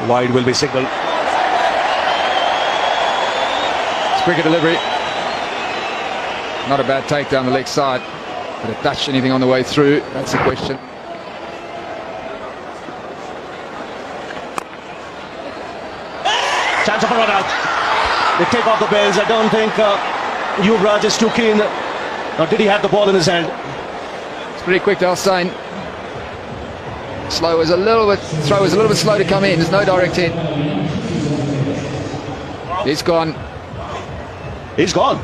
Wide will be signalled. It's quicker delivery. Not a bad take down the leg side. But it touched anything on the way through? That's the question. Chance of a run out. They take off the bells. I don't think Yuvraj is too keen. Or did he have the ball in his hand? It's pretty quick, Dalstein. Throw is a little bit slow to come in. There's no direct hit. He's gone. He's gone.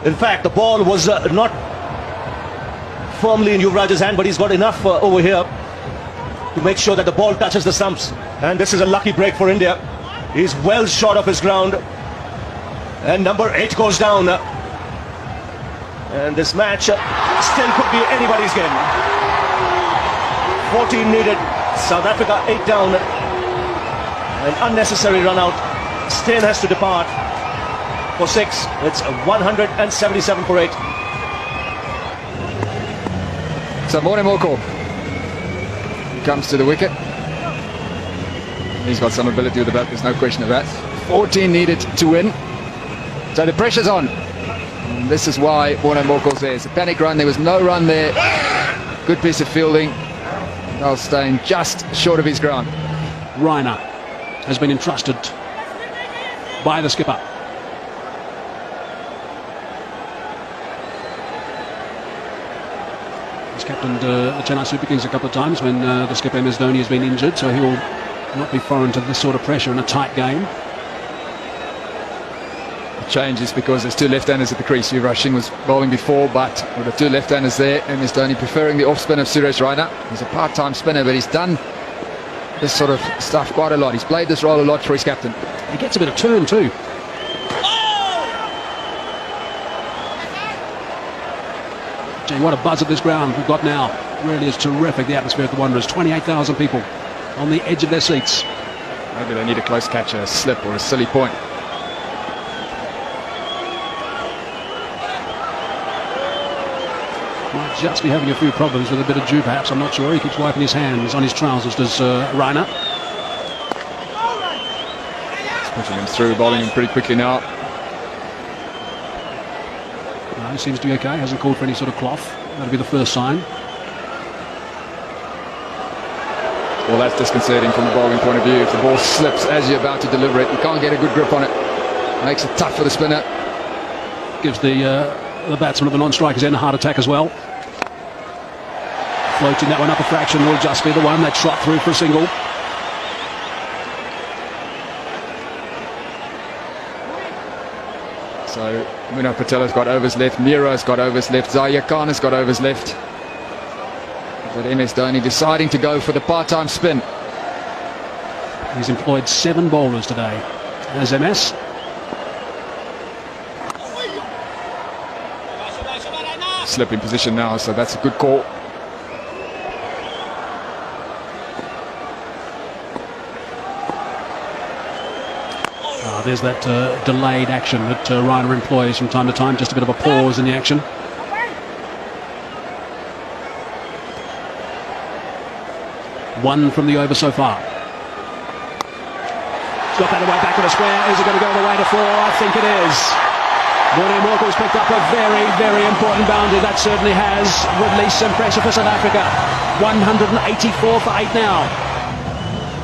In fact, the ball was not firmly in Yuvraj's hand, but he's got enough over here to make sure that the ball touches the stumps. And this is a lucky break for India. He's well short of his ground. And number 8 goes down. And this match still could be anybody's game. 14 needed. South Africa 8 down. An unnecessary run out. Steyn has to depart for 6. It's 177 for 8. So Dhoni comes to the wicket. He's got some ability with the bat, there's no question of that. 14 needed to win. So the pressure's on. And this is why Dhoni Morkel's there. It's a panic run, there was no run there. Good piece of fielding. Dalstein just short of his ground. Raina has been entrusted by the skipper. He's captained the Chennai Super Kings a couple of times when the skipper MS Dhoni has been injured, so he'll not be foreign to this sort of pressure in a tight game. The change is because there's 2 left-handers at the crease. Yuvraj Singh was bowling before, but with the 2 left-handers there, MS Dhoni preferring the off-spin of Suresh Raina. He's a part-time spinner, but he's done this sort of stuff quite a lot. He's played this role a lot for his captain. He gets a bit of turn too. Gee, what a buzz at this ground we've got now. Really is terrific, the atmosphere at the Wanderers. 28,000 people on the edge of their seats. Maybe they need a close catch, a slip or a silly point. Might just be having a few problems with a bit of dew perhaps, I'm not sure. He keeps wiping his hands on his trousers, does Raina. Pushing him through, bowling him pretty quickly now. No, he seems to be okay, hasn't called for any sort of cloth. That'll be the first sign. Well, that's disconcerting from a bowling point of view. If the ball slips as you're about to deliver it, you can't get a good grip on it. Makes it tough for the spinner. Gives the batsman of the non-strikers end a heart attack as well. Floating that one up a fraction will just be the one that shot through for a single. So Munaf Patel's got overs left, Mira's got overs left, Zaia Khan has got overs left. But MS Dhoni deciding to go for the part-time spin. He's employed 7 bowlers today as MS. Slip in position now, so that's a good call. There's that delayed action that Raina employs from time to time, just a bit of a pause in the action. One from the over so far. He's got that away back of the square. Is it going to go the way to 4? I think it is. Dhoni Morkel's picked up a very, very important boundary. That certainly has released some pressure for South Africa. 184 for 8 now.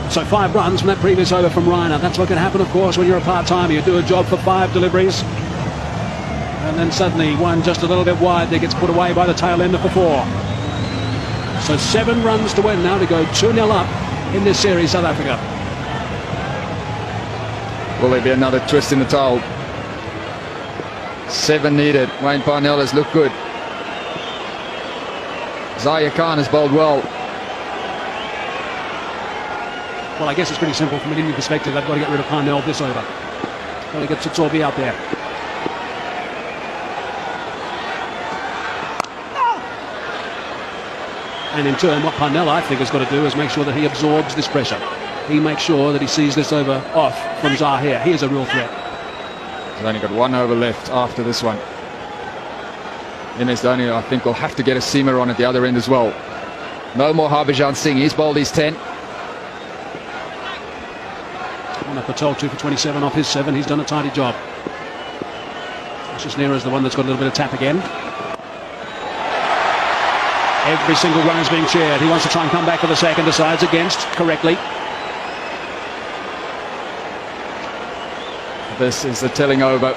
So 5 runs from that previous over from Raina. That's what can happen, of course, when you're a part-timer. You do a job for 5 deliveries. And then suddenly one just a little bit wide that gets put away by the tail ender for 4. So 7 runs to win now to go 2-0 up in this series, South Africa. Will there be another twist in the towel? 7 needed. Wayne Parnell has looked good. Zaia Khan has bowled well. Well, I guess it's pretty simple from an Indian perspective. They've got to get rid of Parnell this over. Got to get Sitsolvi out there. And in turn, what Parnell, I think, has got to do is make sure that he absorbs this pressure. He makes sure that he sees this over off from Zahir. He is a real threat. He's only got 1 over left after this one. MS Dhoni, I think, will have to get a seamer on at the other end as well. No more Harbhajan Singh. He's bowled his 10. Patel 2 for 27 off his 7. He's done a tidy job. Cisnero is the one that's got a little bit of tap again. Every single run is being cheered. He wants to try and come back for the second. Decides against correctly. This is the telling over.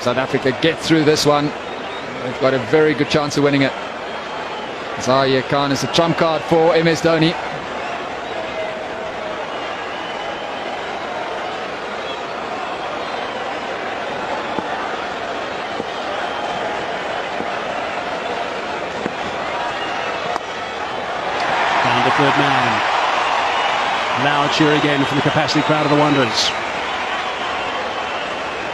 South Africa get through this one. They've got a very good chance of winning it. Zaire Khan is the trump card for MS Dhoni. Down to third man. Loud cheer again from the capacity crowd of the Wanderers.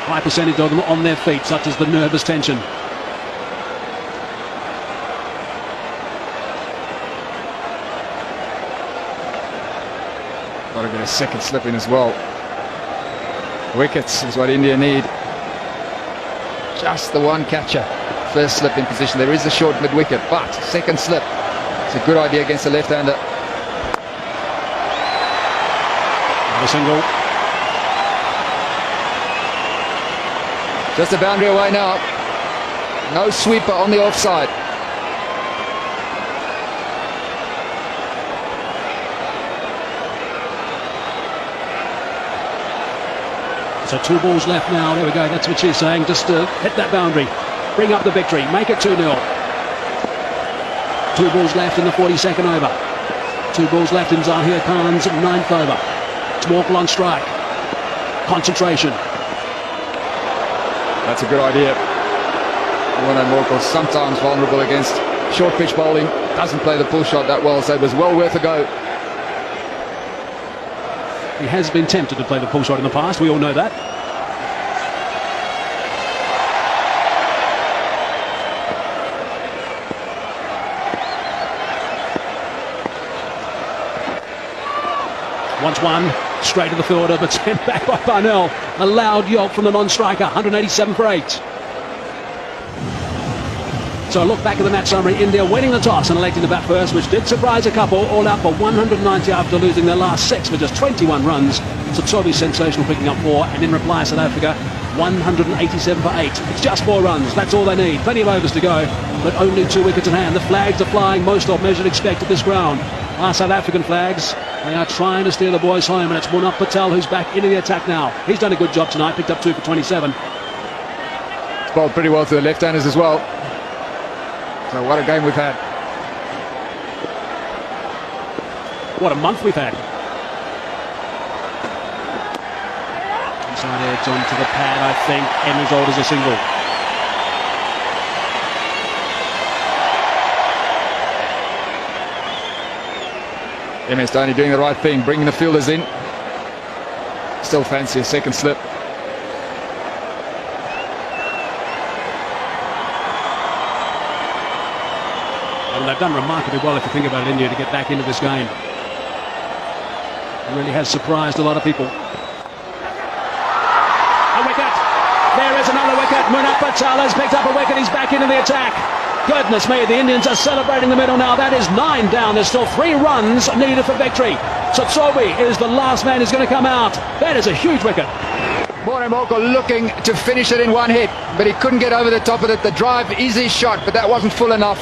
High percentage of them on their feet, such as the nervous tension. Got to get a second slip in as well. Wickets is what India need. Just the one catcher. First slip in position. There is a short mid-wicket, but second slip. It's a good idea against the left-hander. Another single. Just a boundary away now. No sweeper on the offside. So 2 balls left now. There we go. That's what she's saying. Just hit that boundary. Bring up the victory. Make it 2-0. 2 balls left in the 42nd over. 2 balls left in Zaire Khan's 9th over. It's Morkel on strike. Concentration. That's a good idea. Morkel sometimes vulnerable against short pitch bowling. Doesn't play the pull shot that well, so it was well worth a go. He has been tempted to play the pull shot in the past. We all know that. Once one, straight to the fielder, but sent back by Parnell. A loud yelp from the non-striker, 187 for 8. So a look back at the match summary. India winning the toss and electing to bat first, which did surprise a couple, all out for 190 after losing their last 6 for just 21 runs. Tsotsobe sensational, picking up 4, and in reply South Africa 187 for 8. It's just 4 runs, that's all they need. Plenty of overs to go, but only 2 wickets in hand. The flags are flying, most of measured expect at this ground. Our South African flags, they are trying to steer the boys home, and it's Munaf Patel who's back into the attack now. He's done a good job tonight, picked up 2 for 27. It's bowled pretty well to the left-handers as well. So what a game we've had. What a month we've had. Inside edge onto the pad, I think. End result is a single. MS Dhoni doing the right thing, bringing the fielders in. Still fancy a second slip. Well, they've done remarkably well, if you think about it, India, to get back into this game. It really has surprised a lot of people. A wicket. There is another wicket. Munaf Patel has picked up a wicket. He's back into the attack. Goodness me, the Indians are celebrating the middle now. That is 9 down. There's still 3 runs needed for victory. Tsotsobe is the last man who's going to come out. That is a huge wicket. Morkel looking to finish it in one hit, but he couldn't get over the top of it. The drive is his shot, but that wasn't full enough.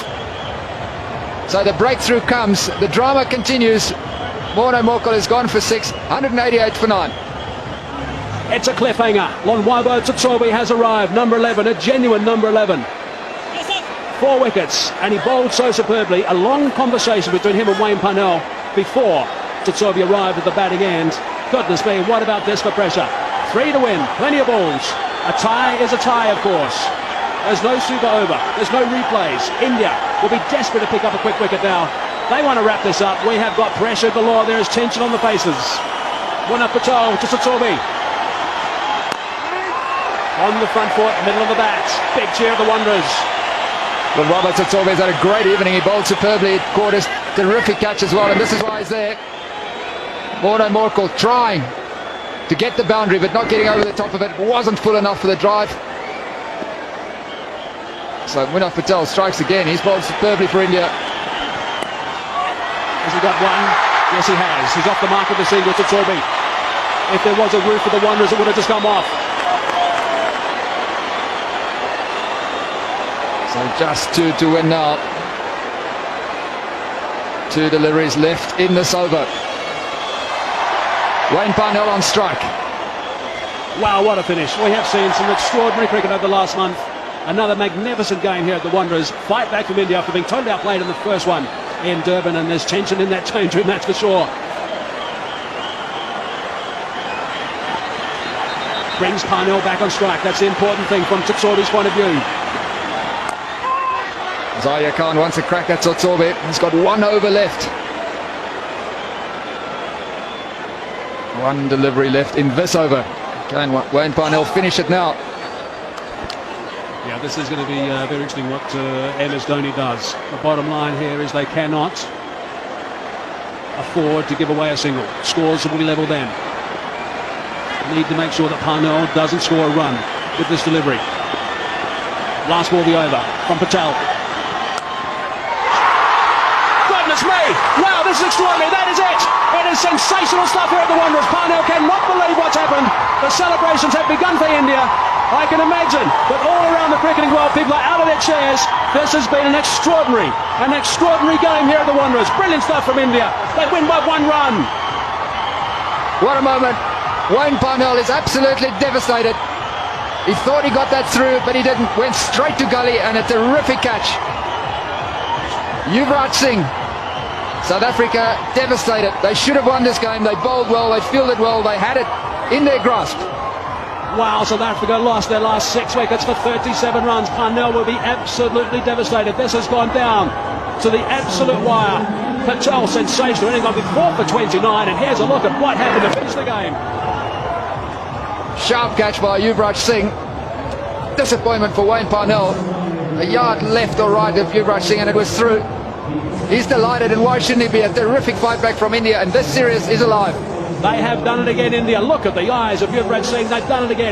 So the breakthrough comes. The drama continues. Morkel has gone for 6, 188 for 9. It's a cliffhanger. Lonwabo Tsotsobe has arrived. Number 11, a genuine number 11. 4 wickets, and he bowled so superbly. A long conversation between him and Wayne Parnell before Tsotsobe arrived at the batting end. Goodness me, what about this for pressure? 3 to win, plenty of balls. A tie is a tie, of course. There's no super over, there's no replays. India will be desperate to pick up a quick wicket now. They want to wrap this up. We have got pressure galore. There is tension on the faces. Munaf Patel to Tsotsobe. On the front foot, middle of the bat. Big cheer of the Wanderers. But Robert Tsotsobe has had a great evening. He bowled superbly. Caught a terrific catch as well, and this is why he's there. Morkel trying to get the boundary, but not getting over the top of it. Wasn't full enough for the drive. So Munaf Patel strikes again. He's bowled superbly for India. Has he got one? Yes, he has. He's off the mark of the single, Tsotsobe. If there was a roof for the Wanderers, it would have just come off. So just two to win now. 2 deliveries left in this over. Wayne Parnell on strike. Wow, what a finish. We have seen some extraordinary cricket over the last month. Another magnificent game here at the Wanderers. Fight back from India after being totally outplayed in the first one in Durban, and there's tension in that change room, that's for sure. Brings Parnell back on strike. That's the important thing from Tsorbi's point of view. Zaire Khan wants a crack at Tsorbi. He's got 1 over left. 1 delivery left in this over. Can Wayne Parnell finish it now? Yeah, this is going to be very interesting what MS Dhoni does. The bottom line here is they cannot afford to give away a single. Scores will be level then. Need to make sure that Parnell doesn't score a run with this delivery. Last ball the over from Patel. Goodness me! Wow, this is extraordinary. That is it! It is sensational stuff here at the Wanderers. Parnell cannot believe what's happened. The celebrations have begun for India. I can imagine that all around the cricketing world people are out of their chairs. This has been an extraordinary game here at the Wanderers. Brilliant stuff from India. They win by 1 run. What a moment. Wayne Parnell is absolutely devastated. He thought he got that through, but he didn't. Went straight to gully, and a terrific catch. Yuvraj Singh, South Africa devastated. They should have won this game. They bowled well, they fielded well, they had it in their grasp. Wow, South Africa lost their last 6 wickets for 37 runs. Parnell will be absolutely devastated. This has gone down to the absolute wire. Patel, sensational, only got 4 for 29, and here's a look at what happened to finish the game. Sharp catch by Yuvraj Singh. Disappointment for Wayne Parnell. A yard left or right of Yuvraj Singh, and it was through. He's delighted, and why shouldn't he be? A terrific fight back from India, and this series is alive. They have done it again, India. Look at the eyes of Yuvraj Singh. They've done it again.